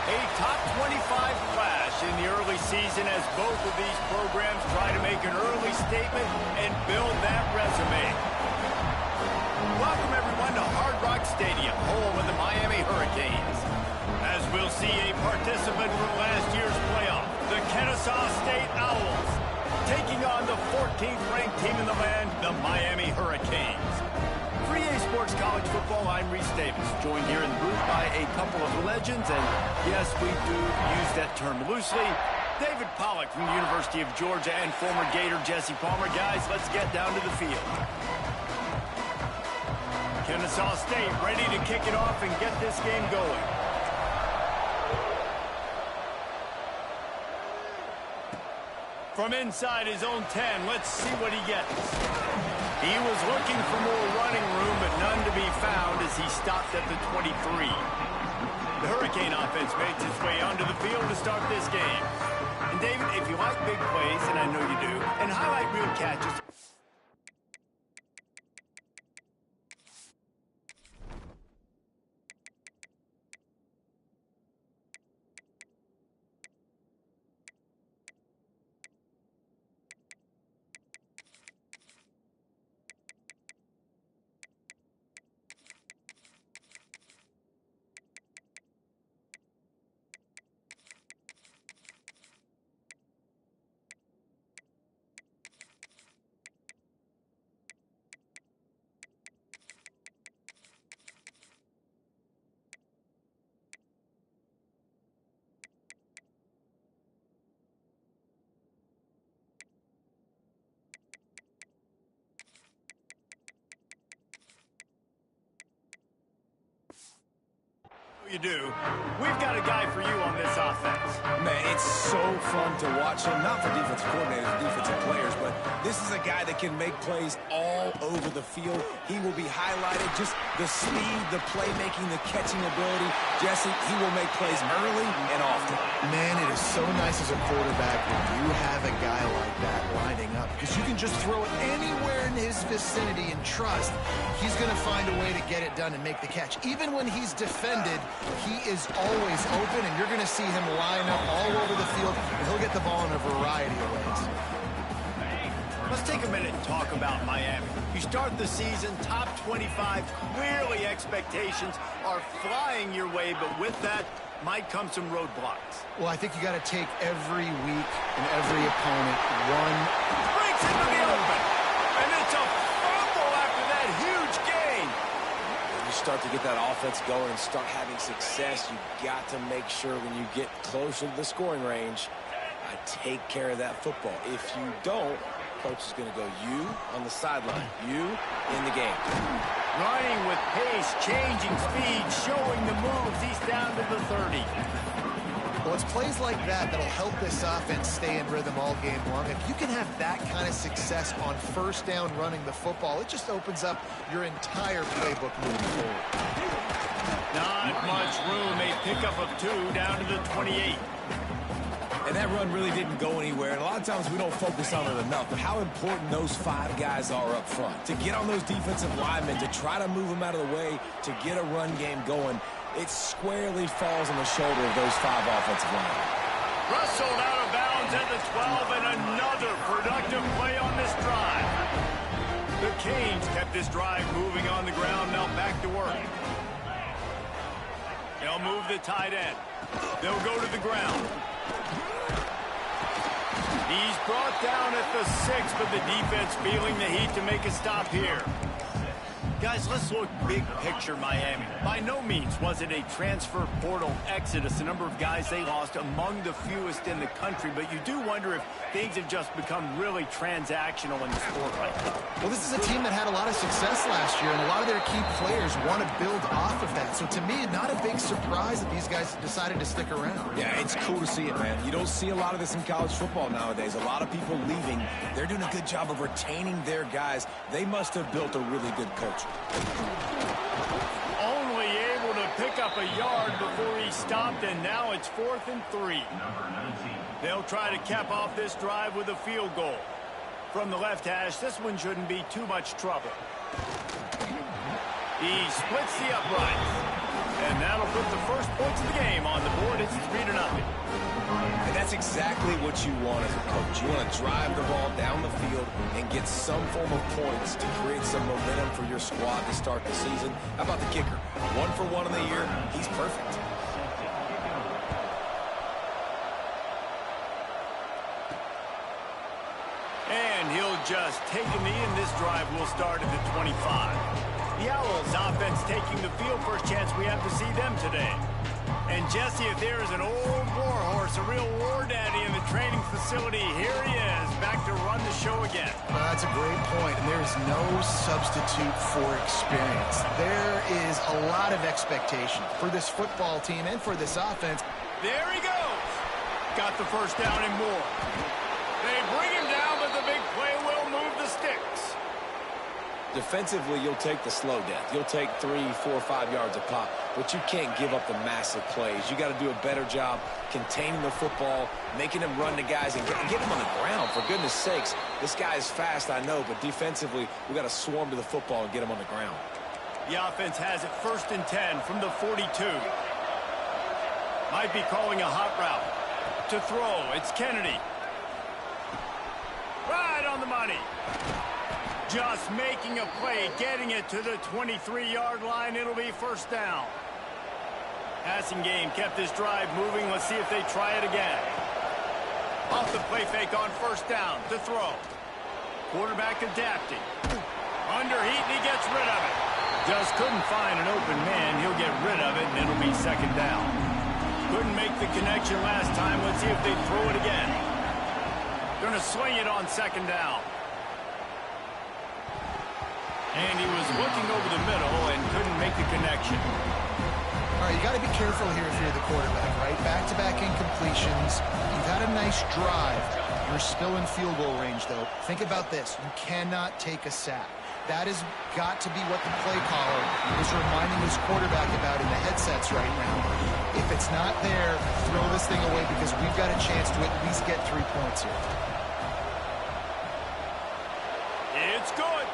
A top 25 clash in the early season as both of these programs try to make an early statement and build that resume. Welcome, everyone, to Hard Rock Stadium, home of the Miami Hurricanes. As we'll see a participant from last year's playoff, the Kennesaw State Owls, taking on the 14th-ranked team in the land, the Miami Hurricanes. For EA Sports College Football, I'm Reese Davis, joined here in the booth by a couple of legends, and yes, we do use that term loosely. David Pollack from the University of Georgia and former Gator Jesse Palmer. Guys, let's get down to the field. Kennesaw State ready to kick it off and get this game going. From inside his own 10, let's see what he gets. He was looking for more running room, but none to be found as he stopped at the 23. The Hurricane offense makes its way onto the field to start this game. And David, if you like big plays, and I know you do, and highlight real catches, you do. We've got a guy for you on this offense. Man, it's so fun to watch him, not for defensive coordinators, defensive players, but this is a guy that can make plays all over the field. He will be highlighted, just the speed, the playmaking, the catching ability. Jesse, he will make plays early and often. Man, it is so nice as a quarterback when you have a guy like that lining up, because you can just throw it anywhere in his vicinity and trust he's going to find a way to get it done and make the catch. Even when he's defended, he is always open, and you're going to see him line up all over the field, and he'll get the ball in a variety of ways. Let's take a minute and talk about Miami. You start the season top 25. Clearly expectations are flying your way, but with that might come some roadblocks. Well, I think you got to take every week and every opponent one. Breaks into the open, and it's a fumble after that huge gain. When you start to get that offense going and start having success, you got to make sure when you get closer to the scoring range, take care of that football. If you don't, coach is going to go you on the sideline, you in the game. Running with pace, changing speed, showing the moves. He's down to the 30. Well, it's plays like that that'll help this offense stay in rhythm all game long. If you can have that kind of success on first down running the football, it just opens up your entire playbook moving forward. Not much room. A pickup of 2 down to the 28. And that run really didn't go anywhere. And a lot of times we don't focus on it enough, but how important those 5 guys are up front. To get on those defensive linemen, to try to move them out of the way, to get a run game going, it squarely falls on the shoulder of those 5 offensive linemen. Rustled out of bounds at the 12, and another productive play on this drive. The Canes kept this drive moving on the ground. Now back to work. They'll move the tight end. They'll go to the ground. He's brought down at the 6, but the defense feeling the heat to make a stop here. Guys, let's look big picture Miami. By no means was it a transfer portal exodus, the number of guys they lost among the fewest in the country, but you do wonder if things have just become really transactional in the sport right now. Well, this is a team that had a lot of success last year, and a lot of their key players want to build off of that. So to me, not a big surprise that these guys decided to stick around. Yeah, it's cool to see it, man. You don't see a lot of this in college football nowadays. A lot of people leaving. They're doing a good job of retaining their guys. They must have built a really good culture. Only able to pick up a yard before he stopped, and now it's 4th and 3. They'll try to cap off this drive with a field goal. From the left hash, this one shouldn't be too much trouble. He splits the uprights. And that'll put the first points of the game on the board. It's 3-0. And that's exactly what you want as a coach. You want to drive the ball down the field and get some form of points to create some momentum for your squad to start the season. How about the kicker? 1 for 1 in the year. He's perfect. And he'll just take a knee, and this drive will start at the 25. The Owls offense taking the field. First chance we have to see them today. And Jesse, if there is an old war horse, a real war daddy in the training facility, here he is, back to run the show again. Well, that's a great point, and there's no substitute for experience. There is a lot of expectation for this football team and for this offense. There he goes. Got the first down and more. They bring him down, but the big play will move the sticks. Defensively, you'll take the slow death. You'll take 3, 4, 5 yards a pop, but you can't give up the massive plays. You got to do a better job containing the football, making him run to guys, and get him on the ground. For goodness sakes, this guy is fast, I know, but defensively, we got to swarm to the football and get him on the ground. The offense has it 1st and 10 from the 42. Might be calling a hot route. To throw, it's Kennedy. Right on the money. Just making a play, getting it to the 23-yard line. It'll be first down. Passing game kept this drive moving. Let's see if they try it again. Off the play fake on first down to throw. Quarterback adapting. Under heat, and he gets rid of it. Just couldn't find an open man. He'll get rid of it, and it'll be second down. Couldn't make the connection last time. Let's see if they throw it again. Going to swing it on second down. And he was looking over the middle and couldn't make the connection. All right, you got to be careful here if you're the quarterback, right? Back-to-back incompletions. You've had a nice drive. You're still in field goal range, though. Think about this. You cannot take a sack. That has got to be what the play caller is reminding his quarterback about in the headsets right now. If it's not there, throw this thing away because we've got a chance to at least get 3 points here. It's good.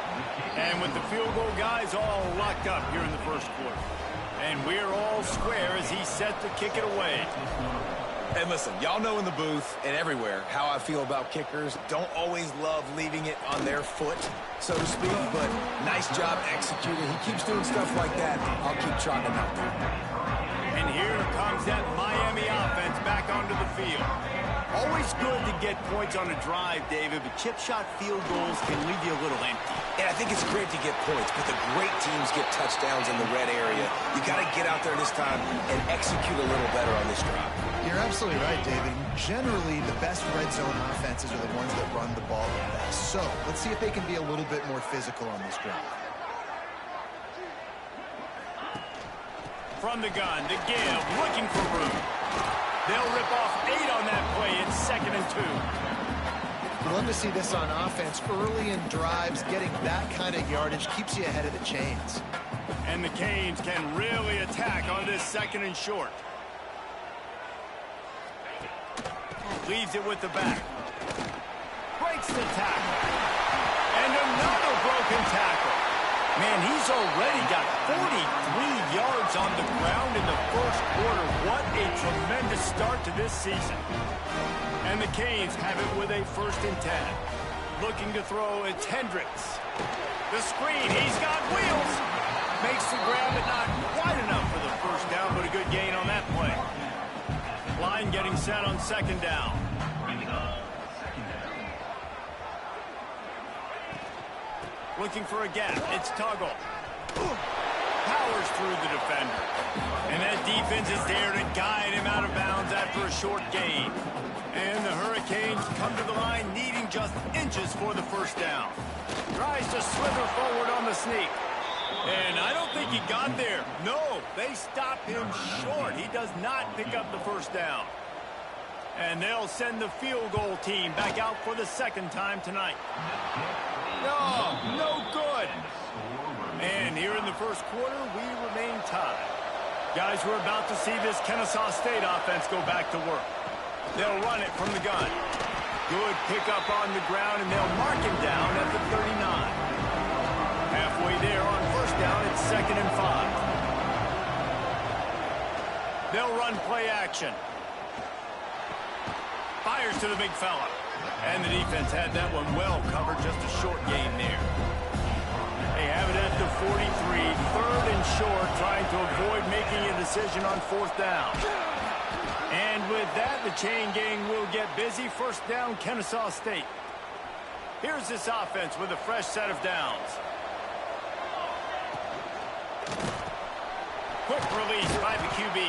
And with the field goal guys all locked up here in the first quarter. And we're all square as he's set to kick it away. And listen, y'all know in the booth and everywhere how I feel about kickers. Don't always love leaving it on their foot, so to speak, but nice job executing. He keeps doing stuff like that. I'll keep trotting out there. And here comes that Miami offense back onto the field. Always good to get points on a drive, David, but chip shot field goals can leave you a little empty. And I think it's great to get points, but the great teams get touchdowns in the red area. You got to get out there this time and execute a little better on this drive. You're absolutely right, David. Generally, the best red zone offenses are the ones that run the ball the best. So let's see if they can be a little bit more physical on this drive. From the gun, the give, looking for room. They'll rip off 8 on that play. It's 2nd and 2. We love to see this on offense. Early in drives, getting that kind of yardage keeps you ahead of the chains. And the Canes can really attack on this 2nd and short. Leaves it with the back. Breaks the tackle. And another broken tackle. Man, he's already got 43 yards on the ground in the first quarter. What a tremendous start to this season. And the Canes have it with a 1st and 10. Looking to throw, it's Hendricks. The screen, he's got wheels. Makes the grab, but not quite enough for the first down, but a good gain on that play. Line getting set on 2nd down. Looking for a gap. It's Tuggle. Powers through the defender. And that defense is there to guide him out of bounds after a short gain. And the Hurricanes come to the line needing just inches for the first down. Tries to slither forward on the sneak. And I don't think he got there. No, they stopped him short. He does not pick up the first down. And they'll send the field goal team back out for the 2nd time tonight. No good. And here in the first quarter, we remain tied. Guys, we're about to see this Kennesaw State offense go back to work. They'll run it from the gun. Good pickup on the ground, and they'll mark him down at the 39. Halfway there on first down, it's 2nd and 5. They'll run play action. Fires to the big fella. And the defense had that one well covered, just a short gain there. They have it at the 43, 3rd and short, trying to avoid making a decision on 4th down. And with that, the chain gang will get busy. 1st down, Kennesaw State. Here's this offense with a fresh set of downs. Quick release by the QB.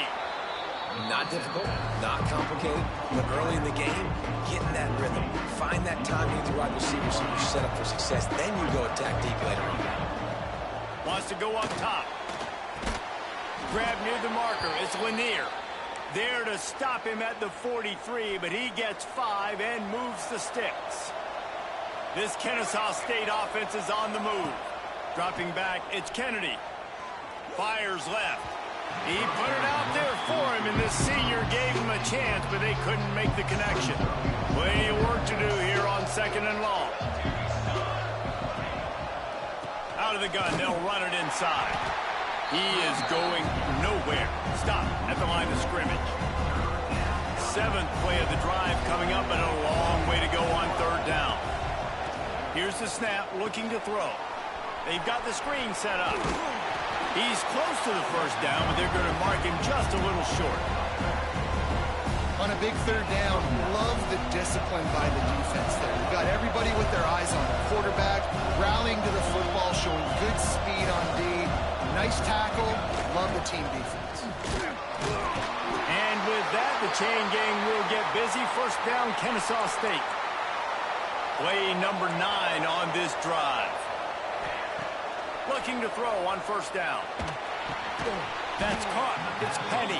Not difficult, not complicated, but early in the game, getting that rhythm. Find that timing with your wide receiver so you're set up for success. Then you go attack deep later on. Wants to go up top. Grab near the marker. It's Lanier. There to stop him at the 43, but he gets 5 and moves the sticks. This Kennesaw State offense is on the move. Dropping back, it's Kennedy. Fires left. He put it out there for him, and this senior gave him a chance, but they couldn't make the connection. Plenty of work to do here on 2nd and long. Out of the gun, they'll run it inside. He is going nowhere. Stop at the line of scrimmage. 7th play of the drive coming up, and a long way to go on 3rd down. Here's the snap, looking to throw. They've got the screen set up. He's close to the 1st down, but they're going to mark him just a little short. On a big 3rd down, love the discipline by the defense there. You've got everybody with their eyes on the quarterback, rallying to the football, showing good speed on D. Nice tackle. Love the team defense. And with that, the chain gang will get busy. 1st down, Kennesaw State. Play number 9 on this drive. Looking to throw on 1st down. That's caught. It's Penny.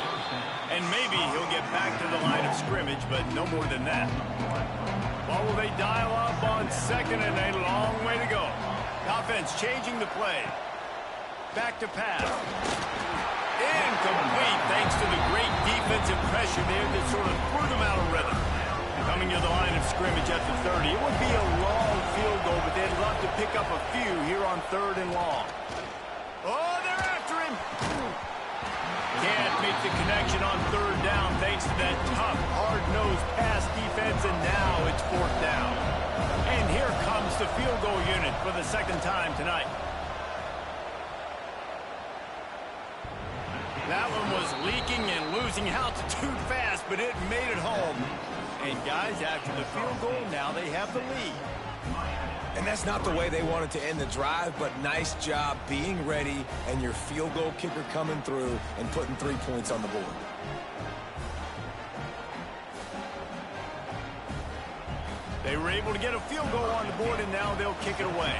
And maybe he'll get back to the line of scrimmage, but no more than that. What will they dial up on 2nd and a long way to go? Offense changing the play. Back to pass. Incomplete thanks to the great defensive pressure there that sort of threw them out of rhythm. Coming to the line of scrimmage at the 30. It would be a long field goal, but they'd love to pick up a few here on 3rd and long. Oh, they're after him. Can't make the connection on 3rd down thanks to that tough, hard-nosed pass defense, and now it's 4th down. And here comes the field goal unit for the 2nd time tonight. That one was leaking and losing altitude fast, but it made it home. And guys, after the field goal, now they have the lead. And that's not the way they wanted to end the drive, but nice job being ready and your field goal kicker coming through and putting 3 points on the board. They were able to get a field goal on the board, and now they'll kick it away.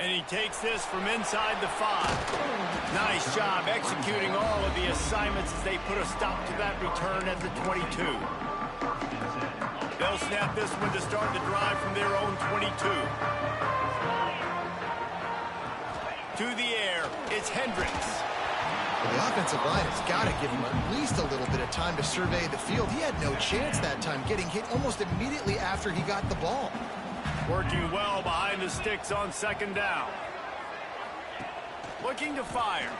And he takes this from inside the 5. Nice job executing all of the assignments as they put a stop to that return at the 22. They'll snap this one to start the drive from their own 22. To the air, it's Hendricks. Well, the offensive line has got to give him at least a little bit of time to survey the field. He had no chance that time, getting hit almost immediately after he got the ball. Working well behind the sticks on 2nd down. Looking to fire.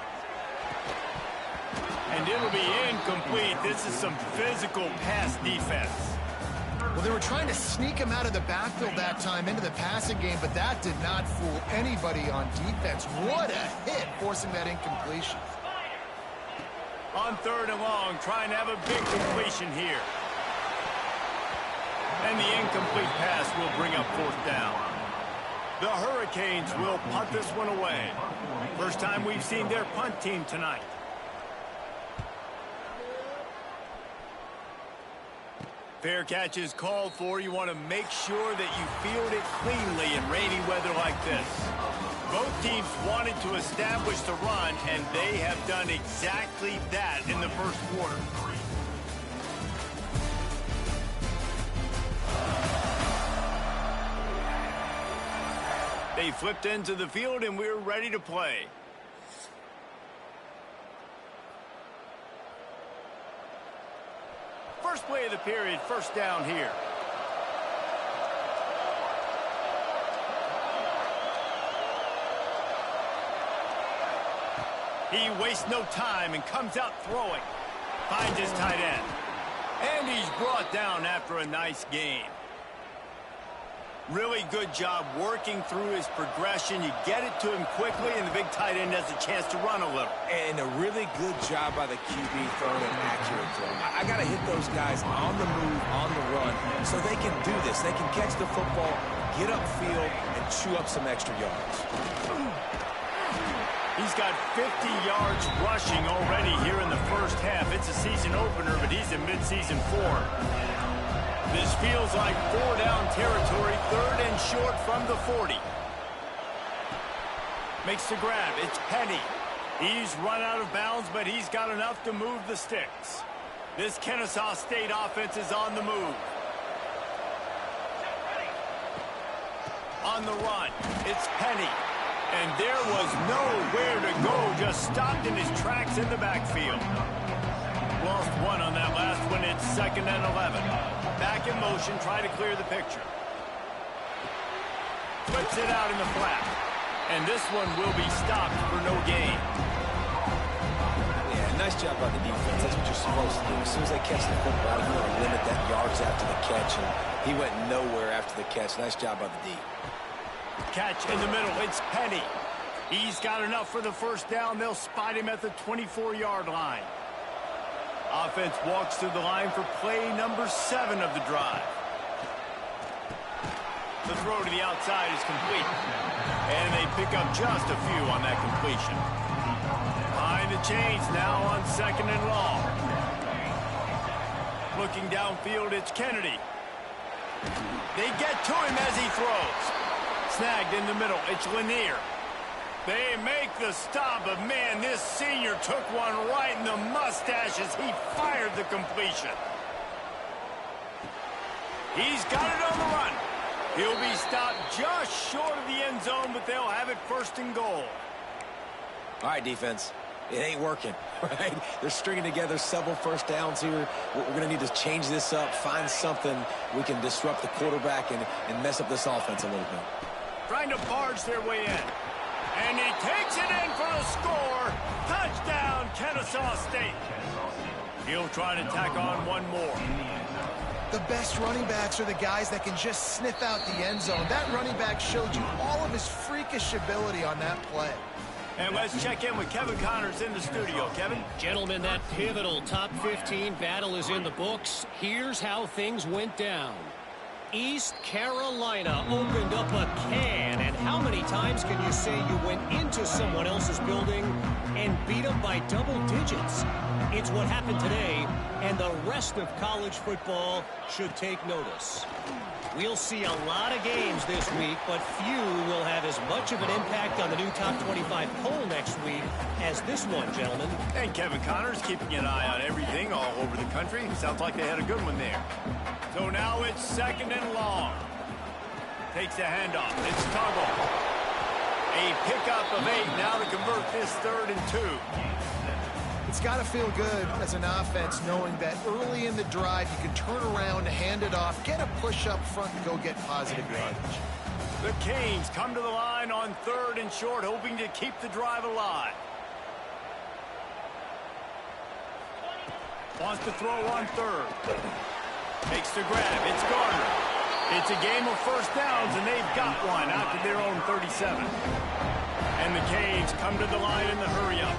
And it'll be incomplete. This is some physical pass defense. Well, they were trying to sneak him out of the backfield that time into the passing game, but that did not fool anybody on defense. What a hit, forcing that incompletion. On 3rd and long, trying to have a big completion here. And the incomplete pass will bring up 4th down. The Hurricanes will punt this one away. First time we've seen their punt team tonight. Fair catch is called for. You want to make sure that you field it cleanly in rainy weather like this. Both teams wanted to establish the run, and they have done exactly that in the 1st quarter. They flipped into the field, and we're ready to play. First play of the period, 1st down here. He wastes no time and comes out throwing. Finds his tight end. And he's brought down after a nice gain. Really good job working through his progression. You get it to him quickly, and the big tight end has a chance to run a little. And a really good job by the QB throwing an accurate throw. I got to hit those guys on the move, on the run, so they can do this. They can catch the football, get upfield, and chew up some extra yards. He's got 50 yards rushing already here in the first half. It's a season opener, but he's in midseason form. This feels like 4-down territory, 3rd and short from the 40. Makes the grab. It's Penny. He's run out of bounds, but he's got enough to move the sticks. This Kennesaw State offense is on the move. On the run, it's Penny. And there was nowhere to go, just stopped in his tracks in the backfield. Lost one on that last one. It's 2nd and 11. Back in motion, try to clear the picture. Flips it out in the flat. And this one will be stopped for no gain. Yeah, nice job by the defense. That's what you're supposed to do. As soon as they catch the football, you want to limit that yards after the catch. And he went nowhere after the catch. Nice job by the D. Catch in the middle. It's Penny. He's got enough for the first down. They'll spot him at the 24-yard line. Offense walks to the line for play number 7 of the drive. The throw to the outside is complete. And they pick up just a few on that completion. Behind the chains now on 2nd and long. Looking downfield, it's Kennedy. They get to him as he throws. Snagged in the middle, it's Lanier. They make the stop, but man, this senior took one right in the mustache as he fired the completion. He's got it on the run. He'll be stopped just short of the end zone, but they'll have it 1st and goal. All right, defense. It ain't working, right? They're stringing together several first downs here. We're going to need to change this up, find something we can disrupt the quarterback and mess up this offense a little bit. Trying to barge their way in. And he takes it in for the score. Touchdown, Kennesaw State. He'll try to tack on one more. The best running backs are the guys that can just sniff out the end zone. That running back showed you all of his freakish ability on that play. And let's check in with Kevin Connors in the studio. Kevin? Gentlemen, that pivotal top 15 battle is in the books. Here's how things went down. East Carolina opened up a can, and how many times can you say you went into someone else's building and beat them by double digits? It's what happened today, and the rest of college football should take notice. We'll see a lot of games this week, but few will have as much of an impact on the new top 25 poll next week as this one, gentlemen. And Kevin Connors keeping an eye on everything all over the country. Sounds like they had a good one there. So now it's 2nd and long. Takes a handoff. It's Tuggle. A pickup of 8 now to convert this 3rd and 2. It's got to feel good as an offense knowing that early in the drive you can turn around, hand it off, get a push up front, and go get positive yardage. The Canes come to the line on 3rd and short, hoping to keep the drive alive. Wants to throw on 3rd. Makes the grab. It's Garner. It's a game of first downs, and they've got one out to their own 37. And the Canes come to the line in the hurry-up.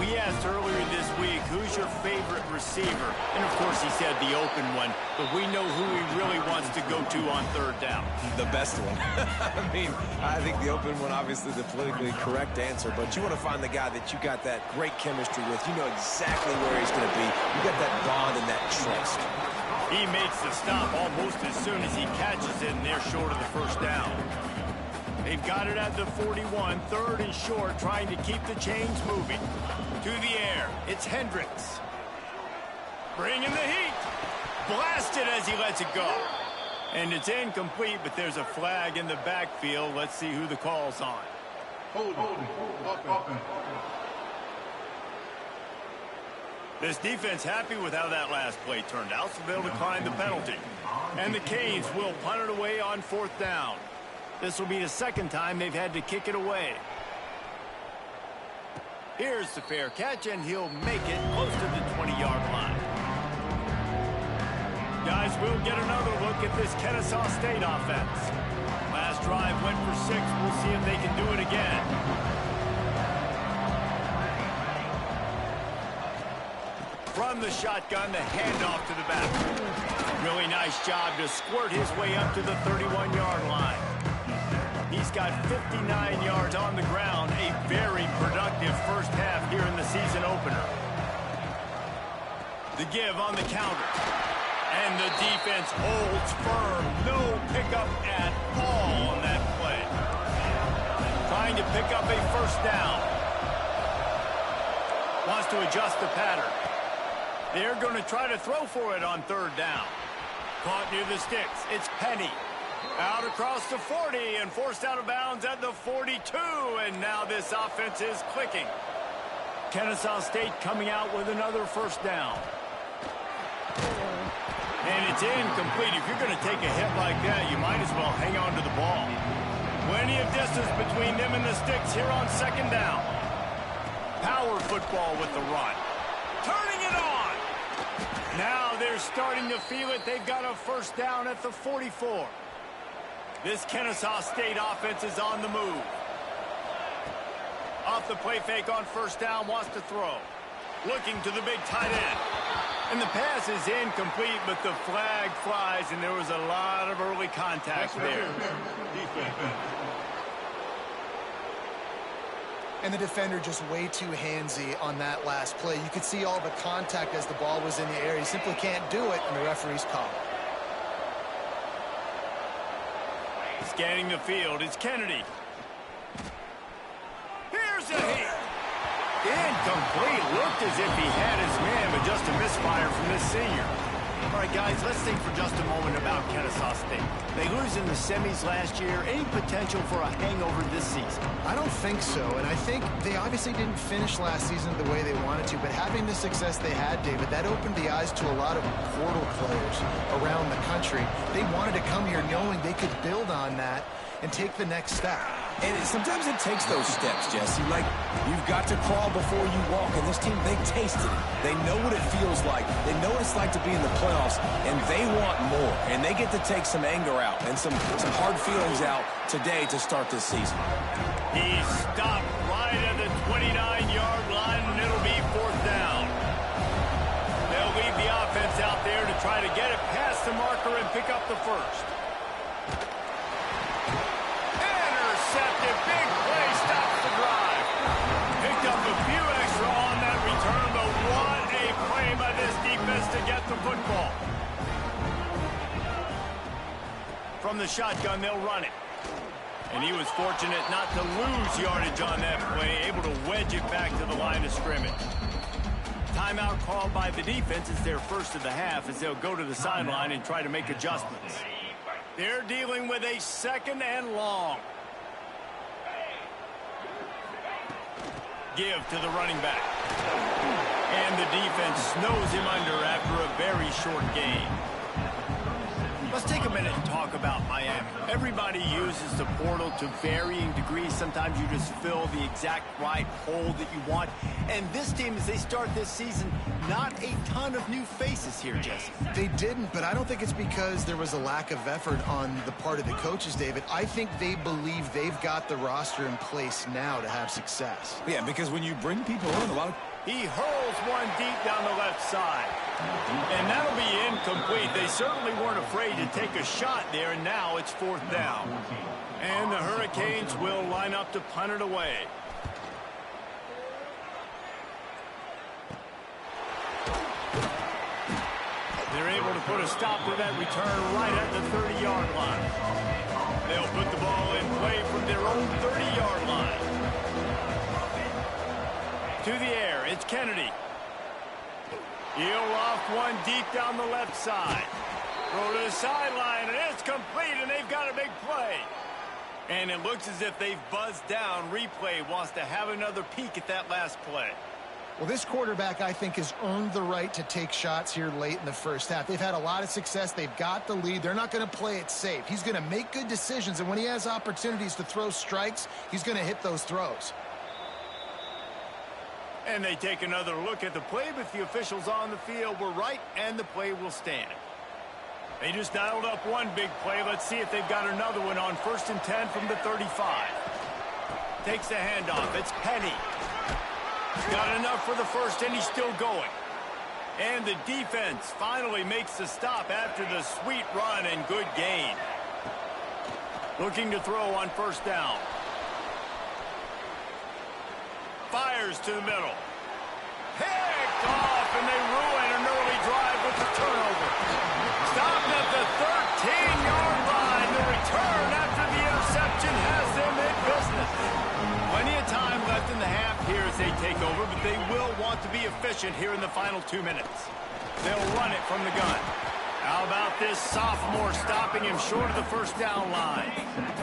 We asked earlier this week, who's your favorite receiver? And, of course, he said the open one, but we know who he really wants to go to on 3rd down. The best one. I mean, I think the open one, obviously the politically correct answer, but you want to find the guy that you got that great chemistry with. You know exactly where he's going to be. You got that bond and that trust. He makes the stop almost as soon as he catches it, and they're short of the first down. They've got it at the 41, 3rd and short, trying to keep the chains moving. To the air, it's Hendricks. Bringing the heat. Blasted as he lets it go. And it's incomplete, but there's a flag in the backfield. Let's see who the call's on. Hold it. This defense happy with how that last play turned out, so they'll decline the penalty. And the Canes will punt it away on 4th down. This will be the 2nd time they've had to kick it away. Here's the fair catch, and he'll make it close to the 20-yard line. Guys, we'll get another look at this Kennesaw State offense. Last drive went for 6. We'll see if they can do it again. From the shotgun, the handoff to the back. Really nice job to squirt his way up to the 31-yard line. He's got 59 yards on the ground, a very productive first half here in the season opener. The give on the counter. And the defense holds firm. No pickup at all on that play. Trying to pick up a first down. Wants to adjust the pattern. They're going to try to throw for it on third down. Caught near the sticks. It's Penny. Out across the 40 and forced out of bounds at the 42. And now this offense is clicking. Kennesaw State coming out with another first down. And it's incomplete. If you're going to take a hit like that, you might as well hang on to the ball. Plenty of distance between them and the sticks here on second down. Power football with the run. Turning it on. Now they're starting to feel it. They've got a first down at the 44. This Kennesaw State offense is on the move. Off the play fake on first down, wants to throw. Looking to the big tight end. And the pass is incomplete, but the flag flies, and there was a lot of early contact there. And the defender just way too handsy on that last play. You could see all the contact as the ball was in the air. He simply can't do it, and the referee's call. Scanning the field, it's Kennedy. Here's a hit. Incomplete. Looked as if he had his man, but just a misfire from this senior. All right, guys, let's think for just a moment about Kennesaw State. They lose in the semis last year. Any potential for a hangover this season? I don't think so, and I think they obviously didn't finish last season the way they wanted to, but having the success they had, David, that opened the eyes to a lot of portal players around the country. They wanted to come here knowing they could build on that and take the next step. And sometimes it takes those steps, Jesse. Like, you've got to crawl before you walk. And this team, they tasted it. They know what it feels like. They know what it's like to be in the playoffs, and they want more. And they get to take some anger out and some hard feelings out today to start this season. He stopped right at the 29-yard line, and it'll be fourth down. They'll leave the offense out there to try to get it past the marker and pick up the first. Big play stops the drive. Picked up a few extra on that return, but what a play by this defense to get the football. From the shotgun, they'll run it. And he was fortunate not to lose yardage on that play, able to wedge it back to the line of scrimmage. Timeout called by the defense is their first of the half as they'll go to the sideline and try to make adjustments. They're dealing with a second and long. Give to the running back. And the defense snows him under after a very short gain. Let's take a minute and talk about Miami. Everybody uses the portal to varying degrees. Sometimes you just fill the exact right hole that you want. And this team, as they start this season, not a ton of new faces here, Jesse. They didn't, but I don't think it's because there was a lack of effort on the part of the coaches, David. I think they believe they've got the roster in place now to have success. Yeah, because when you bring people in, a lot of... He hurls one deep down the left side. And that'll be incomplete. They certainly weren't afraid to take a shot there, and now it's fourth down. And the Hurricanes will line up to punt it away. They're able to put a stop to that return right at the 30-yard line. They'll put the ball in play from their own 30-yard line. To the air, it's Kennedy. He'll loft one deep down the left side. Throw to the sideline, and it's complete, and they've got a big play. And it looks as if they've buzzed down. Replay wants to have another peek at that last play. Well, this quarterback, I think, has earned the right to take shots here late in the first half. They've had a lot of success. They've got the lead. They're not going to play it safe. He's going to make good decisions, and when he has opportunities to throw strikes, he's going to hit those throws. And they take another look at the play, but the officials on the field were right, and the play will stand. They just dialed up one big play. Let's see if they've got another one on 1st and 10 from the 35. Takes the handoff. It's Penny. He's got enough for the first, and he's still going. And the defense finally makes the stop after the sweet run and good gain. Looking to throw on 1st down. Fires to the middle. Picked off, and they ruin an early drive with the turnover. Stopped at the 13-yard line. The return after the interception has them in business. Plenty of time left in the half here as they take over, but they will want to be efficient here in the final 2 minutes. They'll run it from the gun. How about this sophomore stopping him short of the 1st down line?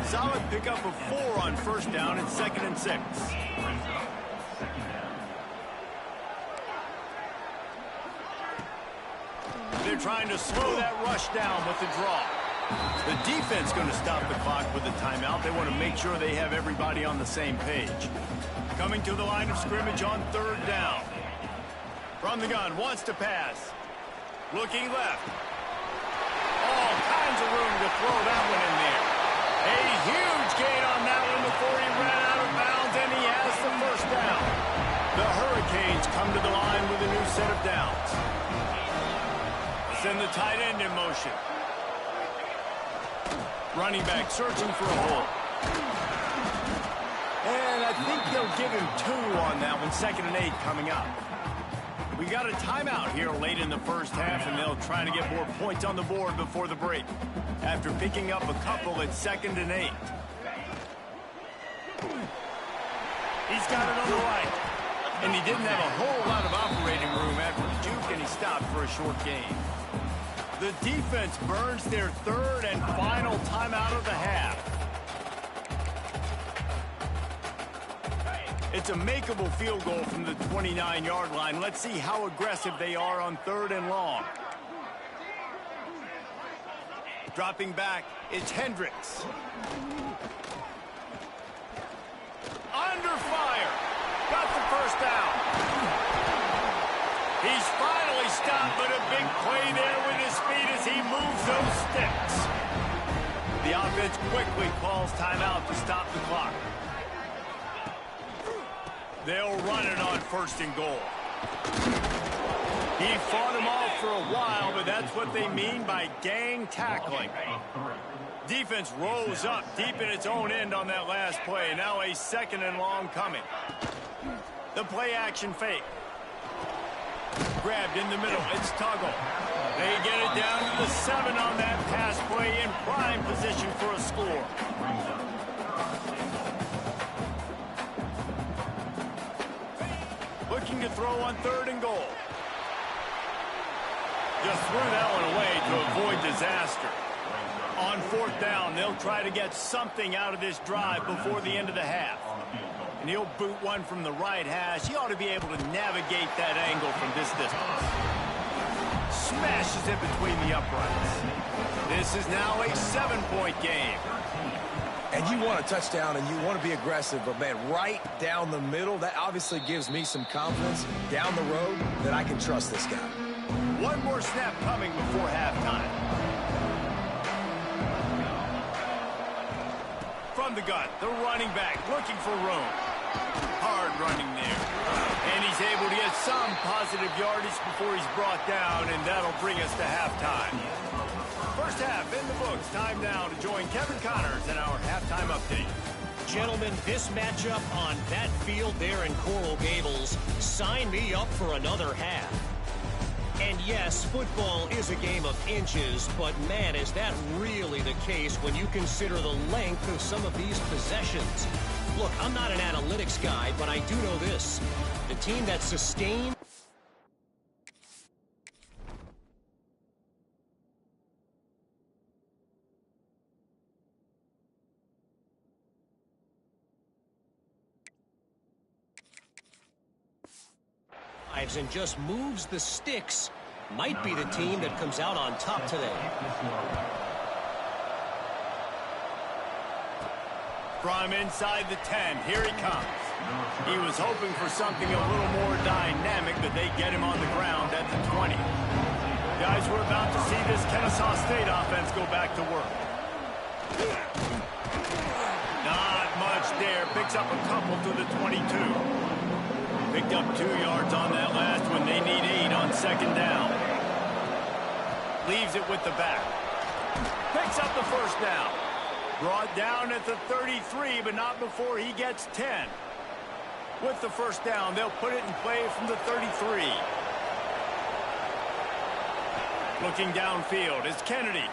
Solid pickup of 4 on 1st down and 2nd and 6. They're trying to slow that rush down with the draw. The defense going to stop the clock with a timeout. They want to make sure they have everybody on the same page. Coming to the line of scrimmage on 3rd down. From the gun, wants to pass. Looking left. All kinds of room to throw that one in there. A huge gain on that one before he ran out of bounds, and he has the 1st down. The Hurricanes come to the line with a new set of downs. Send the tight end in motion. Running back searching for a hole. And I think they'll give him 2 on that one. 2nd and 8 coming up. We got a timeout here late in the 1st half, and they'll try to get more points on the board before the break. After picking up a couple at 2nd and 8. He's got it on the right. And he didn't have a whole lot of operating room after the juke, and he stopped for a short gain. The defense burns their 3rd and final timeout of the half. It's a makeable field goal from the 29-yard line. Let's see how aggressive they are on 3rd and long. Dropping back, it's Hendricks. Under fire. Got the 1st down. He's finally stopped, but a big play there with his speed as he moves those sticks. The offense quickly calls timeout to stop the clock. They'll run it on 1st and goal. He fought him off for a while, but that's what they mean by gang tackling. Defense rose up deep in its own end on that last play. Now a 2nd and long coming. The play action fake. Grabbed in the middle. It's Tuggle. They get it down to the 7 on that pass play in prime position for a score. Looking to throw on 3rd and goal. Just threw that one away to avoid disaster. On 4th down, they'll try to get something out of this drive before the end of the half. And he'll boot one from the right hash. He ought to be able to navigate that angle from this distance. Smashes it between the uprights. This is now a 7-point game. And you want a touchdown and you want to be aggressive, but man, right down the middle, that obviously gives me some confidence down the road that I can trust this guy. One more snap coming before halftime. From the gun, the running back looking for room. Hard running there. And he's able to get some positive yardage before he's brought down, and that'll bring us to halftime. 1st half in the books. Time now to join Kevin Connors in our halftime update. Gentlemen, this matchup on that field there in Coral Gables, sign me up for another half. And yes, football is a game of inches, but man, is that really the case when you consider the length of some of these possessions. Look, I'm not an analytics guy, but I do know this. The team that sustained and just moves the sticks might be the team that comes out on top today. From inside the 10, here he comes. He was hoping for something a little more dynamic, but they get him on the ground at the 20. Guys, we're about to see this Kennesaw State offense go back to work. Not much there. Picks up a couple to the 22. Picked up 2 yards on that last one. They need 8 on second down. Leaves it with the back. Picks up the first down. Brought down at the 33, but not before he gets 10. With the first down, they'll put it in play from the 33. Looking downfield is Kennedy.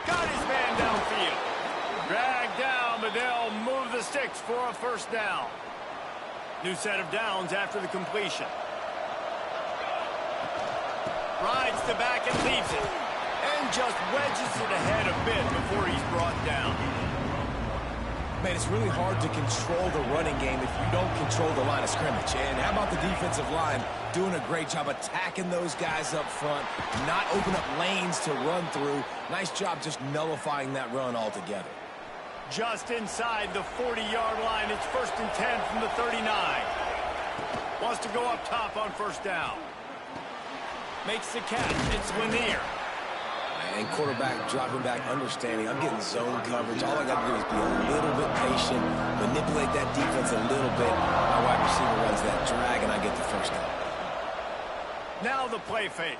Got his man downfield. Dragged down, but they'll move the sticks for a first down. New set of downs after the completion. Rides the back and leaves it. And just wedges it ahead a bit before he's brought down. Man, it's really hard to control the running game if you don't control the line of scrimmage. And how about the defensive line doing a great job attacking those guys up front, not open up lanes to run through. Nice job just nullifying that run altogether. Just inside the 40-yard line. It's 1st and 10 from the 39. Wants to go up top on first down. Makes the catch. It's Lanier. And quarterback dropping back, understanding I'm getting zone coverage. All I got to do is be a little bit patient, manipulate that defense a little bit. My wide receiver runs that drag, and I get the first down. Now the play fake.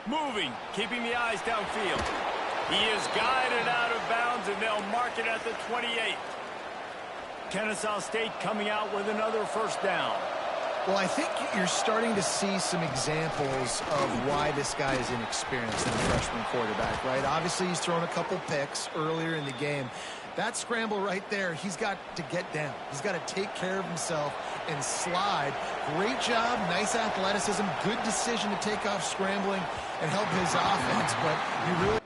Moving, keeping the eyes downfield. He is guided out of bounds, and they'll mark it at the 28. Kennesaw State coming out with another first down. Well, I think you're starting to see some examples of why this guy is inexperienced in a freshman quarterback, right? Obviously, he's thrown a couple picks earlier in the game. That scramble right there, he's got to get down. He's got to take care of himself and slide. Great job, nice athleticism, good decision to take off scrambling and help his offense, but you really...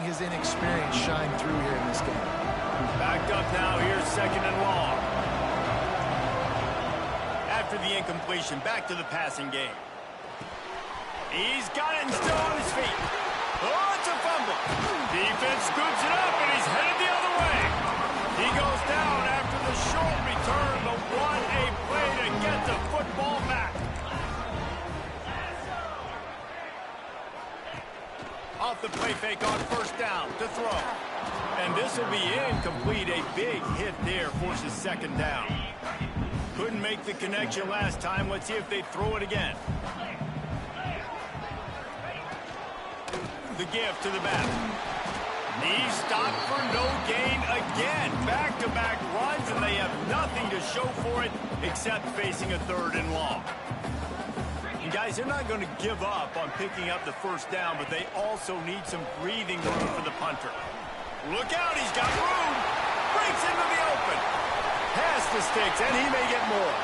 his inexperience shine through here in this game. Backed up now, here's 2nd and long. After the incompletion, back to the passing game. He's got it and still on his feet. Oh, it's a fumble. Defense scoops it up and he's headed the other way. He goes down after the short return, but what a play to get the football back. Off the play fake on first down to throw. And this will be incomplete. A big hit there forces 2nd down. Couldn't make the connection last time. Let's see if they throw it again. The give to the back. He's stopped for no gain again. Back-to-back runs, and they have nothing to show for it except facing a 3rd and long. And guys, they're not going to give up on picking up the first down, but they also need some breathing room for the punter. Look out, he's got room. Breaks into the open. Past the sticks, and he may get more.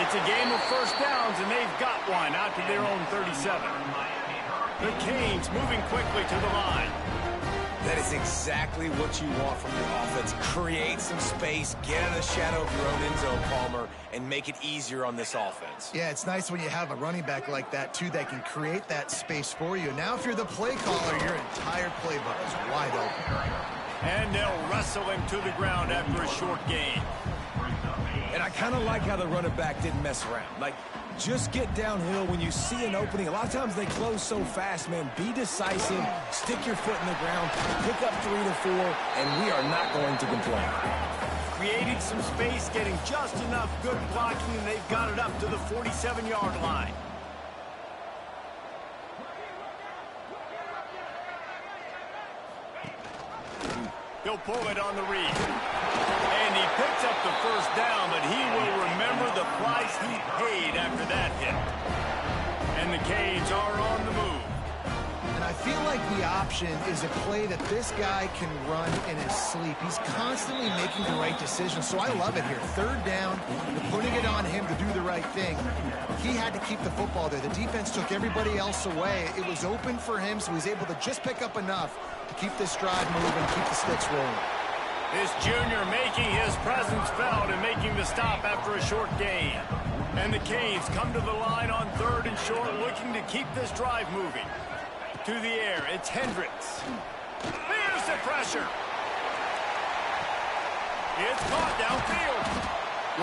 It's a game of first downs, and they've got one out to their own 37. The Canes moving quickly to the line. That is exactly what you want from your offense. Create some space, get out of the shadow of your own end zone, Palmer, and make it easier on this offense. Yeah, it's nice when you have a running back like that, too, that can create that space for you. Now, if you're the play caller, your entire playbook is wide open. And they'll wrestle him to the ground after a short gain. And I kind of like how the running back didn't mess around. Like, just get downhill when you see an opening. A lot of times they close so fast, man. Be decisive, stick your foot in the ground, pick up 3 to 4, and we are not going to complain. Creating some space, getting just enough good blocking, and they've got it up to the 47-yard line. He'll pull it on the read. And he picks up the first down, but he will remember the price he paid after that hit. And the Canes are on the move. And I feel like the option is a play that this guy can run in his sleep. He's constantly making the right decision, so I love it here. Third down, they're putting it on him to do the right thing. He had to keep the football there. The defense took everybody else away. It was open for him, so he's able to just pick up enough to keep this drive moving, keep the sticks rolling. This junior making his presence felt and making the stop after a short gain. And the Canes come to the line on 3rd and short, looking to keep this drive moving. To the air, it's Hendricks. Here's the pressure. It's caught downfield.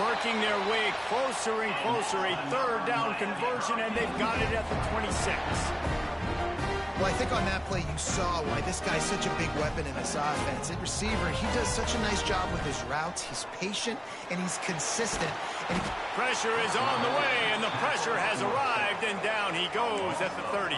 Working their way closer and closer. A 3rd down conversion, and they've got it at the 26. Well, I think on that play you saw why this guy's such a big weapon in this offense. At receiver, he does such a nice job with his routes. He's patient, and he's consistent. And pressure is on the way, and the pressure has arrived, and down he goes at the 30.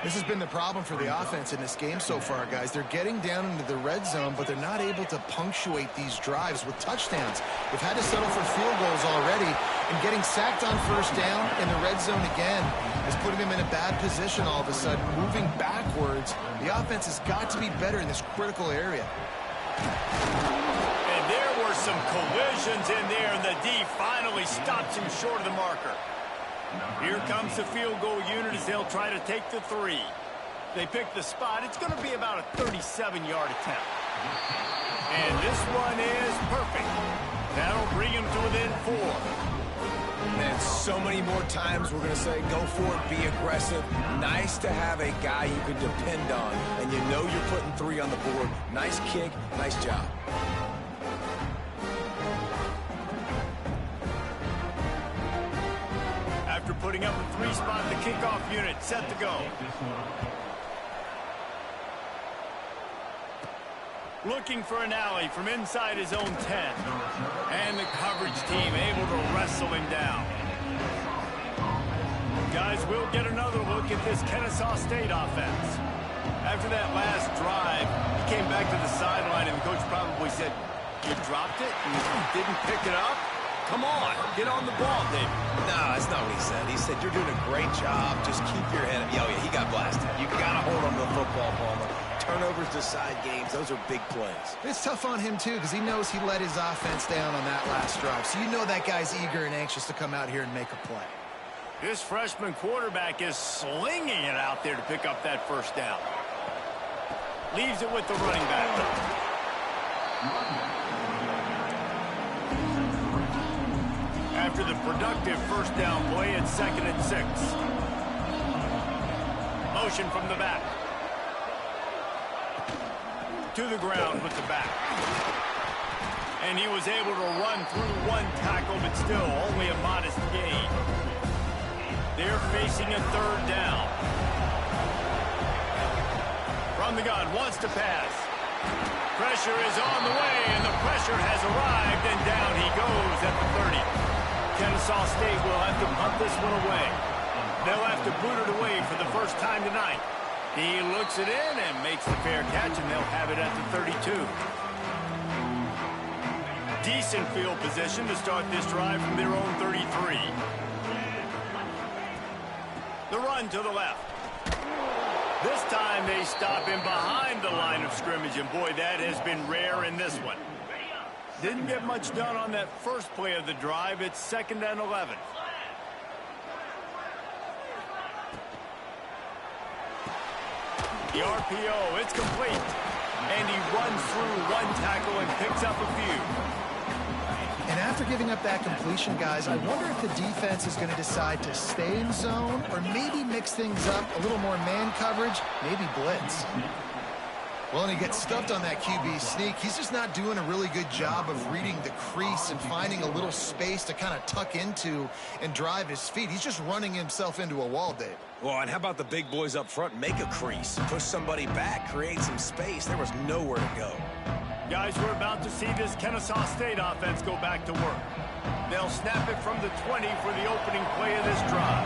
This has been the problem for the offense in this game so far, guys. They're getting down into the red zone, but they're not able to punctuate these drives with touchdowns. They've had to settle for field goals already, and getting sacked on 1st down in the red zone again is putting them in a bad position all of a sudden, moving backwards. The offense has got to be better in this critical area. And there were some collisions in there, and the D finally stops him short of the marker. Here comes the field goal unit as they'll try to take the 3. They pick the spot. It's going to be about a 37-yard attempt. And this one is perfect. That'll bring him to within 4. And so many more times we're going to say, go for it, be aggressive. Nice to have a guy you can depend on, and you know you're putting 3 on the board. Nice kick, nice job. After putting up a 3 spot, the kickoff unit set to go. Looking for an alley from inside his own 10. And the coverage team able to wrestle him down. Guys, we'll get another look at this Kennesaw State offense. After that last drive, he came back to the sideline, and the coach probably said, "You dropped it and you didn't pick it up? Come on, get on the ball, David." No, that's not what he said. He said, you're doing a great job. Just keep your head up. Oh, yeah, he got blasted. You got to hold on to the football, Palmer. Turnovers decide games. Those are big plays. It's tough on him, too, because he knows he let his offense down on that last drive. So you know that guy's eager and anxious to come out here and make a play. This freshman quarterback is slinging it out there to pick up that 1st down. Leaves it with the running back. After the productive 1st down play, it's 2nd and 6. Motion from the back. To the ground with the back. And he was able to run through 1 tackle, but still only a modest gain. They're facing a 3rd down. From the gun, wants to pass. Pressure is on the way, and the pressure has arrived, and down he goes at the 30. Kennesaw State will have to punt this one away. They'll have to boot it away for the first time tonight. He looks it in and makes the fair catch, and they'll have it at the 32. Decent field position to start this drive from their own 33. The run to the left. This time they stop him behind the line of scrimmage, and boy, that has been rare in this one. Didn't get much done on that first play of the drive. It's 2nd and 11. The RPO, it's complete. And he runs through 1 tackle and picks up a few. And after giving up that completion, guys, I wonder if the defense is going to decide to stay in zone or maybe mix things up, a little more man coverage, maybe blitz. Well, and he gets stuffed on that QB sneak. He's just not doing a really good job of reading the crease and finding a little space to kind of tuck into and drive his feet. He's just running himself into a wall, Dave. Well, and how about the big boys up front? Make a crease. Push somebody back. Create some space. There was nowhere to go. Guys, we're about to see this Kennesaw State offense go back to work. They'll snap it from the 20 for the opening play of this drive.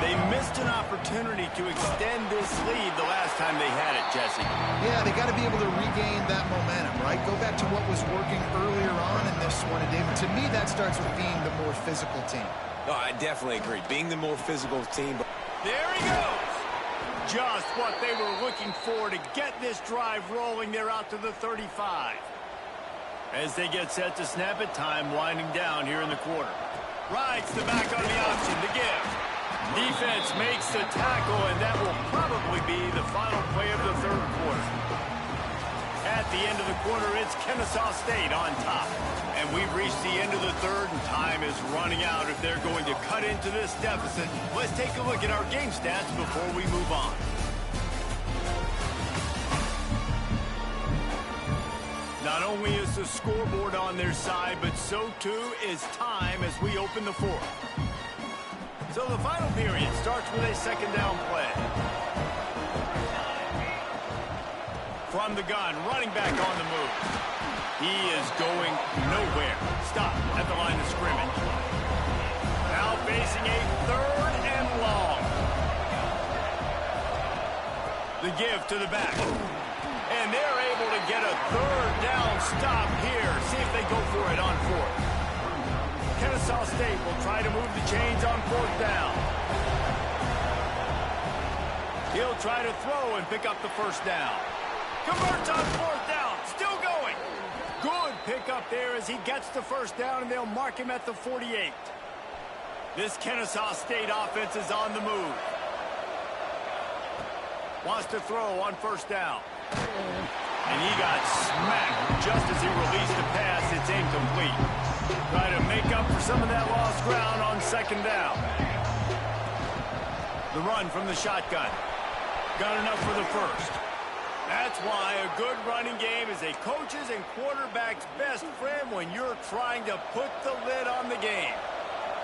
They missed an opportunity to extend this lead the last time they had it, Jesse. Yeah, they got to be able to regain that momentum, right? Go back to what was working earlier on in this one. And David, to me, that starts with being the more physical team. No, I definitely agree. Being the more physical team. There he goes. Just what they were looking for to get this drive rolling there out to the 35. As they get set to snap it, time winding down here in the quarter. Rides the back on the option to give. Defense makes the tackle, and that will probably be the final play of the third quarter. At the end of the quarter, it's Kennesaw State on top. And we've reached the end of the third, and time is running out if they're going to cut into this deficit. Let's take a look at our game stats before we move on. Not only is the scoreboard on their side, but so too is time as we open the fourth. So the final period starts with a second down play. From the gun, running back on the move. He is going nowhere. Stop at the line of scrimmage. Now facing a third and long. The give to the back. And they're able to get a third down stop here. See if they go for it on fourth. Kennesaw State will try to move the chains on fourth down. He'll try to throw and pick up the first down. Converts on fourth down. Still going. Good pickup there as he gets the first down, and they'll mark him at the 48. This Kennesaw State offense is on the move. Wants to throw on first down. And he got smacked just as he released the pass. It's incomplete. Try to make up for some of that lost ground on second down. The run from the shotgun. Got enough for the first. That's why a good running game is a coach's and quarterback's best friend when you're trying to put the lid on the game.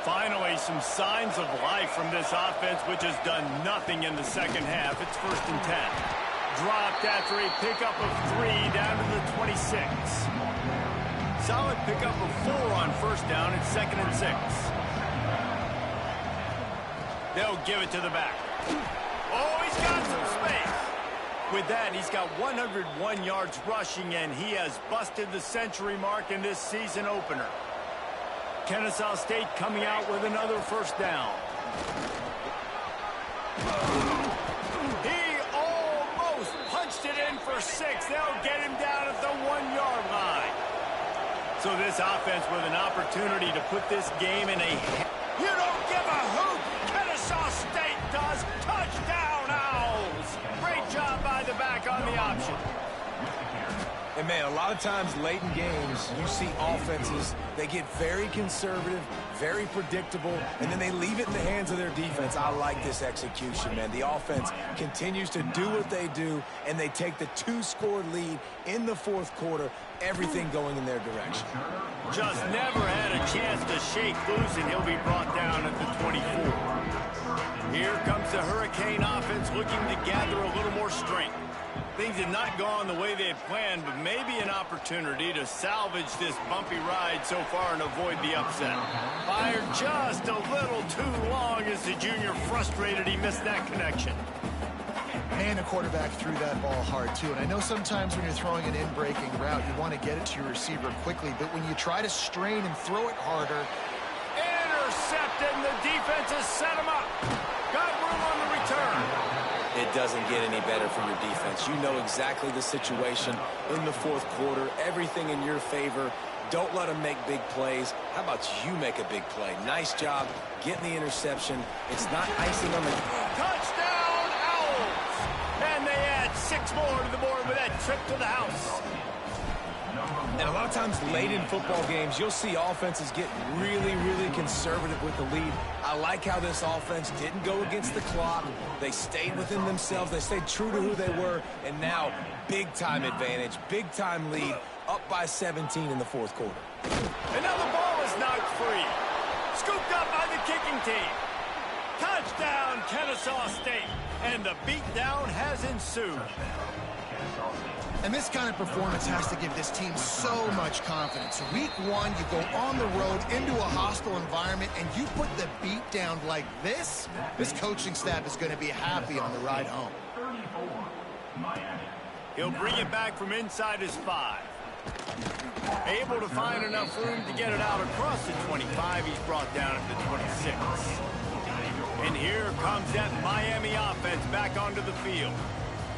Finally, some signs of life from this offense, which has done nothing in the second half. It's 1st and 10. Dropped after a pickup of 3 down to the 26. Solid pickup of 4 on first down. It's 2nd and 6. They'll give it to the back. Oh, he's got some space. With that, he's got 101 yards rushing, and he has busted the century mark in this season opener. Kennesaw State coming out with another first down. He almost punched it in for 6. They'll get him down at the 1-yard line. So this offense with an opportunity to put this game in a... You don't give a hoot! Kennesaw State does. Touchdown, Owls! Great job by the back on the option. And, man, a lot of times late in games, you see offenses, they get very conservative, very predictable, and then they leave it in the hands of their defense. I like this execution, man. The offense continues to do what they do, and they take the 2-score lead in the fourth quarter, everything going in their direction. Just never had a chance to shake loose, and he'll be brought down at the 24. Here comes the Hurricane offense looking to gather a little more strength. Things have not gone the way they had planned, but maybe an opportunity to salvage this bumpy ride so far and avoid the upset. Fired just a little too long as the junior frustrated he missed that connection. And the quarterback threw that ball hard, too. And I know sometimes when you're throwing an in-breaking route, you want to get it to your receiver quickly. But when you try to strain and throw it harder... Intercepted, and the defense has set him up. Got room on the return. It doesn't get any better for your defense. You know exactly the situation in the fourth quarter. Everything in your favor. Don't let them make big plays. How about you make a big play? Nice job getting the interception. It's not icing on the... Touchdown, Owls! And they add 6 more to the board with that trip to the house. And a lot of times late in football games, you'll see offenses get really, really conservative with the lead. I like how this offense didn't go against the clock. They stayed within themselves. They stayed true to who they were. And now, big-time advantage, big-time lead, up by 17 in the fourth quarter. And now the ball is knocked free. Scooped up by the kicking team. Touchdown, Kennesaw State. And the beatdown has ensued. And this kind of performance has to give this team so much confidence. Week 1, you go on the road into a hostile environment, and you put the beat down like this, this coaching staff is going to be happy on the ride home. He'll bring it back from inside his 5. Able to find enough room to get it out across the 25. He's brought down at the 26. And here comes that Miami offense back onto the field.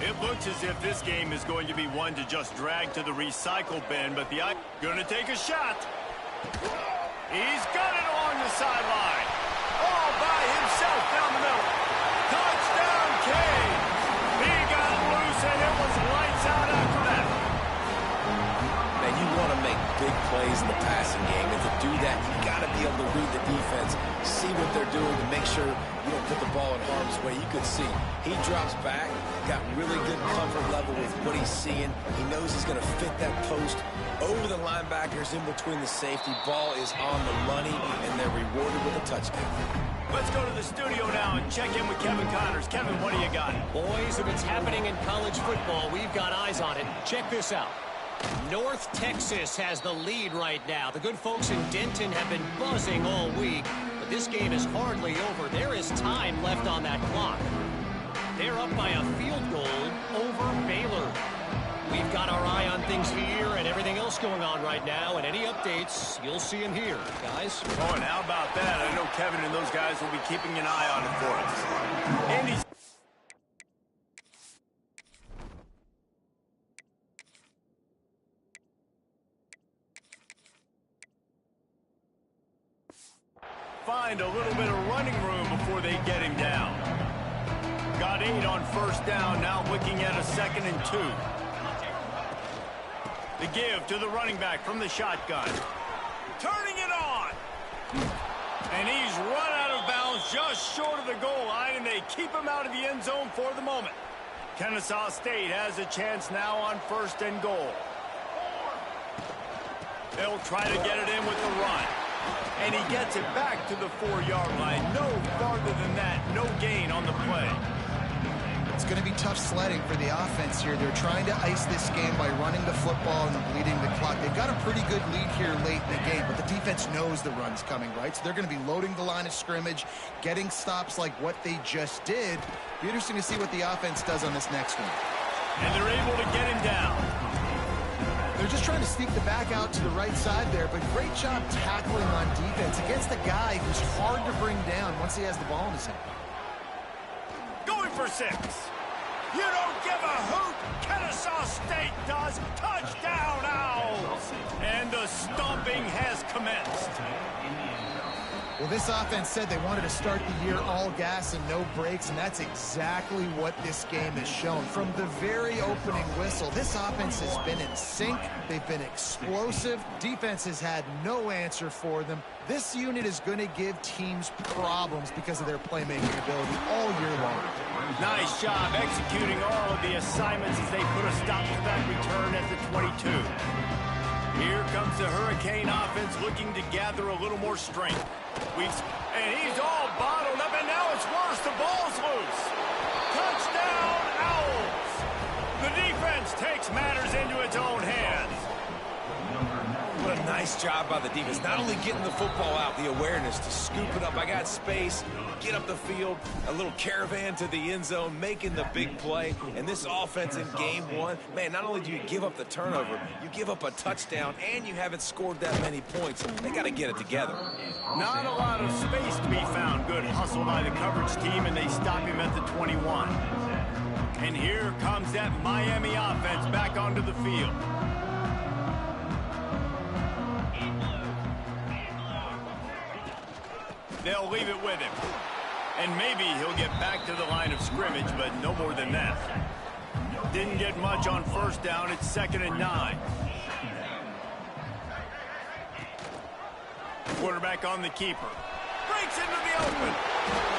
It looks as if this game is going to be one to just drag to the recycle bin, but the going to take a shot. He's got it along the sideline. All by himself down the middle. Touchdown, Canes. He got loose, and it was lights out after that. Man, you want to make big plays in the passing game, and to do that, you got to be able to read the defense, see what they're doing to make sure you don't put the ball in harm's way. You could see he drops back, got really good comfort level with what he's seeing. He knows he's going to fit that post over the linebackers in between the safety. Ball is on the money, and they're rewarded with a touchdown. Let's go to the studio now and check in with Kevin Connors. Kevin, what do you got? Boys, if it's happening in college football, we've got eyes on it. Check this out. North Texas has the lead right now. The good folks in Denton have been buzzing all week, but this game is hardly over. There is time left on that clock. They're up by a field goal over Baylor. We've got our eye on things here and everything else going on right now, and any updates, you'll see them here, guys. Oh, and how about that? I know Kevin and those guys will be keeping an eye on it for us. Andy's find a little bit of running room before they get him down. Got 8 on first down, now looking at a 2nd and 2. The give to the running back from the shotgun. Turning it on. And he's run out of bounds just short of the goal line, and they keep him out of the end zone for the moment. Kennesaw State has a chance now on 1st and goal. They'll try to get it in with the run. And he gets it back to the 4-yard line. No farther than that. No gain on the play. It's going to be tough sledding for the offense here. They're trying to ice this game by running the football and bleeding the clock. They've got a pretty good lead here late in the game, but the defense knows the run's coming, right? So they're going to be loading the line of scrimmage, getting stops like what they just did. Be interesting to see what the offense does on this next one. And they're able to get him down. They're just trying to sneak the back out to the right side there, but great job tackling on defense against a guy who's hard to bring down once he has the ball in his hand. Going for 6. You don't give a hoot. Kennesaw State does. Touchdown, Owls. And the stomping has commenced. Well, this offense said they wanted to start the year all gas and no brakes, and that's exactly what this game has shown. From the very opening whistle, this offense has been in sync. They've been explosive. Defense has had no answer for them. This unit is going to give teams problems because of their playmaking ability all year long. Nice job executing all of the assignments as they put a stop-to-back return at the 22. Here comes the Hurricane offense looking to gather a little more strength. And he's all bottled up, and now it's worse. The ball's loose. Touchdown, Owls. The defense takes matters into its own hands. What a nice job by the defense. Not only getting the football out, the awareness to scoop it up. I got space, get up the field, a little caravan to the end zone, making the big play. And this offense in game 1, man, not only do you give up the turnover, you give up a touchdown, and you haven't scored that many points. They got to get it together. Not a lot of space to be found. Good hustle by the coverage team, and they stop him at the 21. And here comes that Miami offense back onto the field. They'll leave it with him. And maybe he'll get back to the line of scrimmage, but no more than that. Didn't get much on first down. It's 2nd and 9. Quarterback on the keeper. Breaks into the open.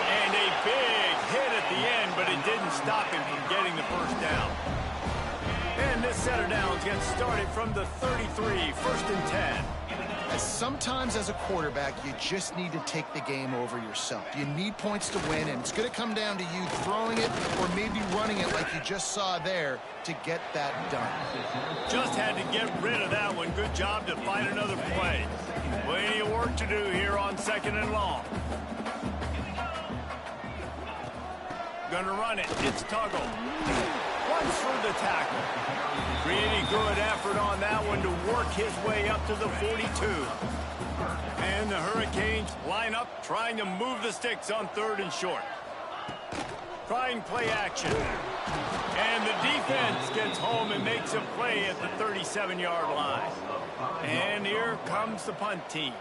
And a big hit at the end, but it didn't stop him from getting the first down. And this set of downs gets started from the 33, 1st and 10. Sometimes as a quarterback, you just need to take the game over yourself. You need points to win, and it's going to come down to you throwing it or maybe running it like you just saw there to get that done. Just had to get rid of that one. Good job to find another play. Plenty of work to do here on 2nd and long. Gonna run it. It's Tuggle. runs through the tackle. Pretty good effort on that one to work his way up to the 42. And the Hurricanes line up trying to move the sticks on 3rd and short. Trying play action. And the defense gets home and makes a play at the 37-yard line. And here comes the punt team.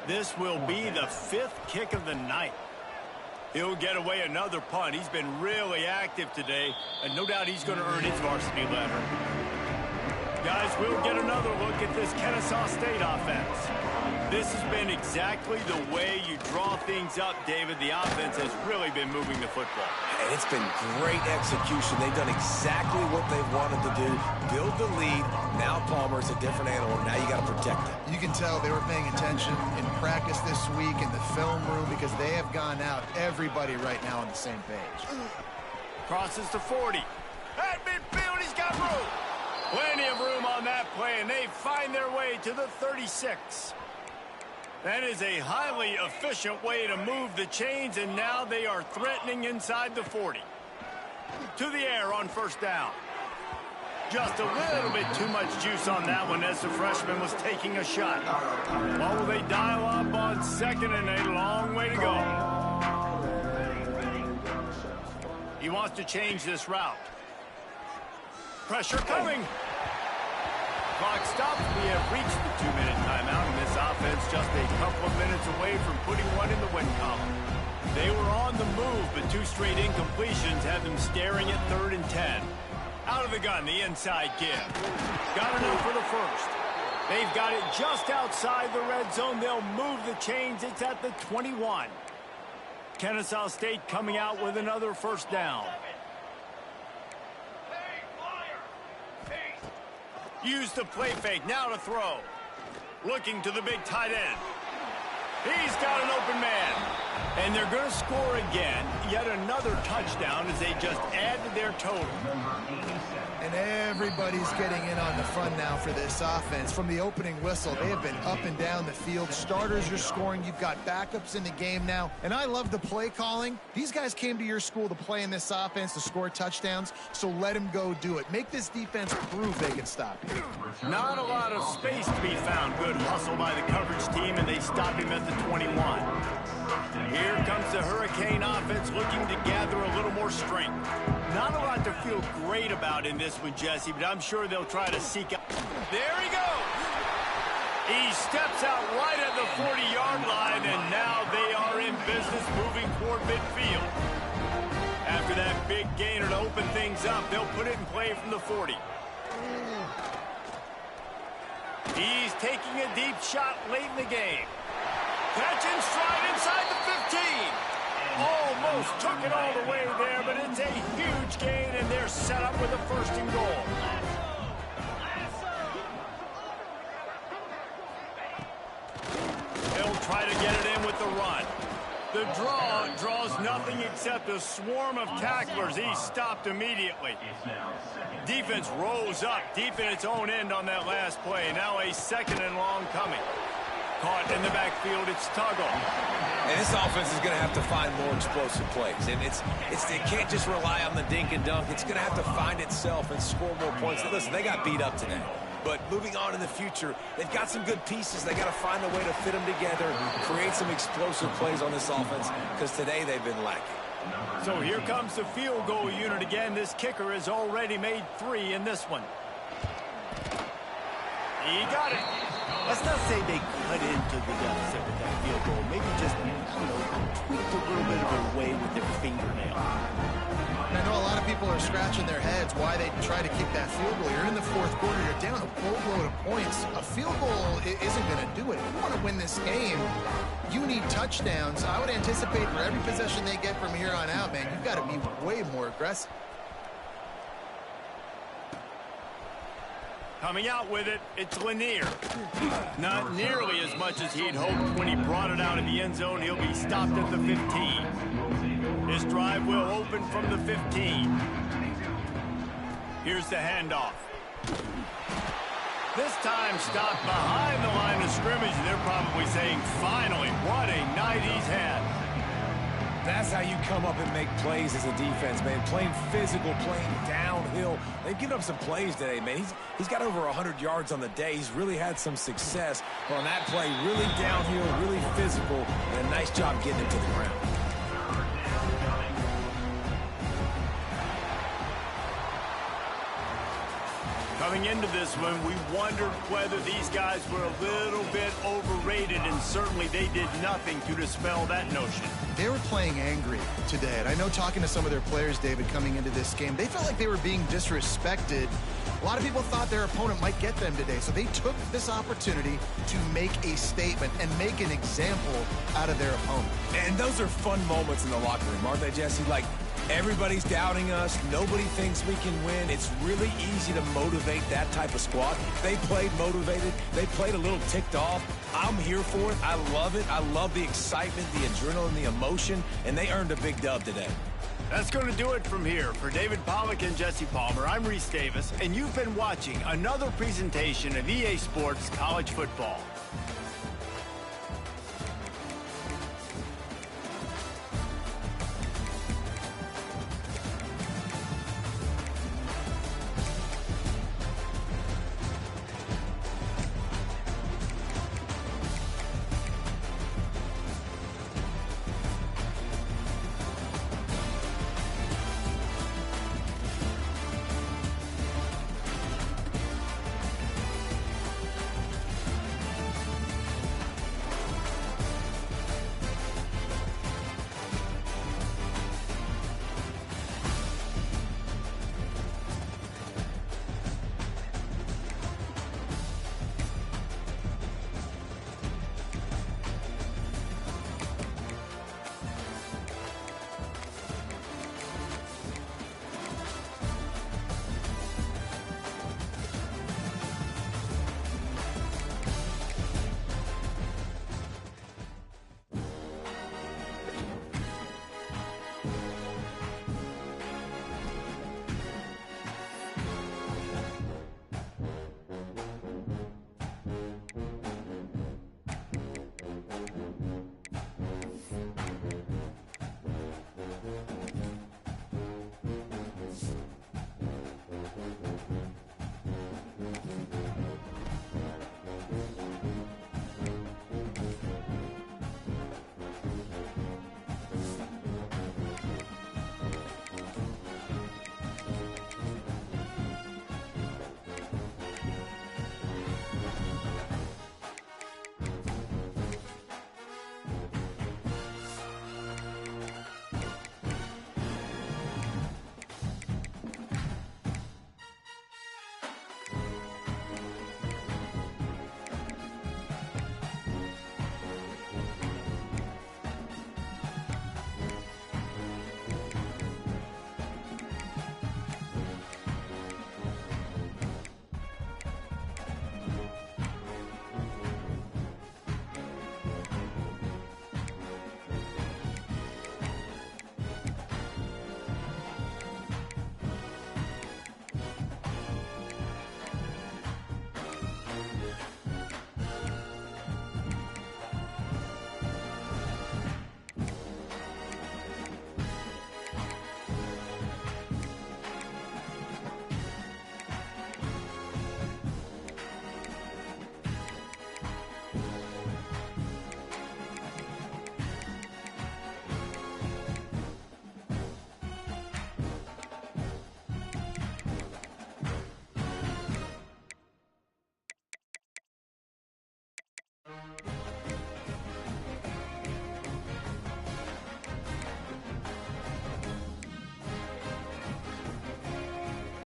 This will be the 5th kick of the night. He'll get away another punt. He's been really active today, and no doubt he's going to earn his varsity letter. Guys, we'll get another look at this Kennesaw State offense. This has been exactly the way you draw things up, David. The offense has really been moving the football. And it's been great execution. They've done exactly what they've wanted to do. Build the lead. Now Palmer's a different animal. Now you got to protect him. You can tell they were paying attention in practice this week in the film room because they have gone out, everybody right now on the same page. Crosses to 40. At midfield, he's got room. Plenty of room on that play, and they find their way to the 36. That is a highly efficient way to move the chains, and now they are threatening inside the 40. To the air on 1st down. Just a little bit too much juice on that one as the freshman was taking a shot. What will they dial up on 2nd and a long way to go? He wants to change this route. Pressure coming. Clock stops. We have reached the 2-minute timeout, and this offense just a couple of minutes away from putting one in the win column. They were on the move, but 2 straight incompletions had them staring at 3rd and 10. Out of the gun, the inside give. Got enough for the 1st. They've got it just outside the red zone. They'll move the chains. It's at the 21. Kennesaw State coming out with another 1st down. Use the play fake, now to throw. Looking to the big tight end. He's got an open man. And they're going to score again. Yet another touchdown as they just add to their total. And everybody's getting in on the fun now for this offense. From the opening whistle, they have been up and down the field. Starters are scoring. You've got backups in the game now. And I love the play calling. These guys came to your school to play in this offense to score touchdowns, so let them go do it. Make this defense prove they can stop you. Not a lot of space to be found. Good hustle by the coverage team, and they stop him at the 21. Here comes the Hurricane offense looking to gather a little more strength. Not a lot to feel great about in this one, Jesse, but I'm sure they'll try to seek out. There he goes. He steps out right at the 40-yard line, and now they are in business moving toward midfield. After that big gainer to open things up, they'll put it in play from the 40. He's taking a deep shot late in the game. Catch and stride inside the 15. Almost took it all the way there, but it's a huge gain, and they're set up with a 1st and goal. They'll try to get it in with the run. The draw draws nothing except a swarm of tacklers. He's stopped immediately. Defense rolls up deep in its own end on that last play. Now a 2nd and long coming. Caught in the backfield, it's Tuggle. And this offense is going to have to find more explosive plays. And it can't just rely on the dink and dunk. It's going to have to find itself and score more points. Listen, they got beat up today. But moving on in the future, they've got some good pieces. They got to find a way to fit them together, create some explosive plays on this offense, because today they've been lacking. So here comes the field goal unit again. This kicker has already made 3 in this one. He got it. Let's not say they cut into the deficit with that field goal. Maybe just, tweaked a little bit of their way with their fingernail. And I know a lot of people are scratching their heads why they try to kick that field goal. You're in the 4th quarter. You're down a boatload of points. A field goal isn't going to do it. If you want to win this game, you need touchdowns. I would anticipate for every possession they get from here on out, man, you've got to be way more aggressive. Coming out with it, it's Lanier. Not nearly as much as he'd hoped when he brought it out of the end zone. He'll be stopped at the 15. His drive will open from the 15. Here's the handoff. This time stopped behind the line of scrimmage. They're probably saying, finally, what a night he's had. That's how you come up and make plays as a defense, man. Playing physical, playing downhill. They've given up some plays today, man. He's got over 100 yards on the day. He's really had some success on that play. Really downhill, really physical, and a nice job getting it to the ground. Coming into this one, we wondered whether these guys were a little bit overrated, and certainly they did nothing to dispel that notion. They were playing angry today, and I know talking to some of their players, David, coming into this game, they felt like they were being disrespected. A lot of people thought their opponent might get them today, so they took this opportunity to make a statement and make an example out of their opponent. And those are fun moments in the locker room, aren't they, Jesse? Like, everybody's doubting us. Nobody thinks we can win. It's really easy to motivate that type of squad. They played motivated. They played a little ticked off. I'm here for it. I love it. I love the excitement, the adrenaline, the emotion, and they earned a big dub today. That's going to do it from here. For David Pollack and Jesse Palmer, I'm Reese Davis, and you've been watching another presentation of EA Sports College Football.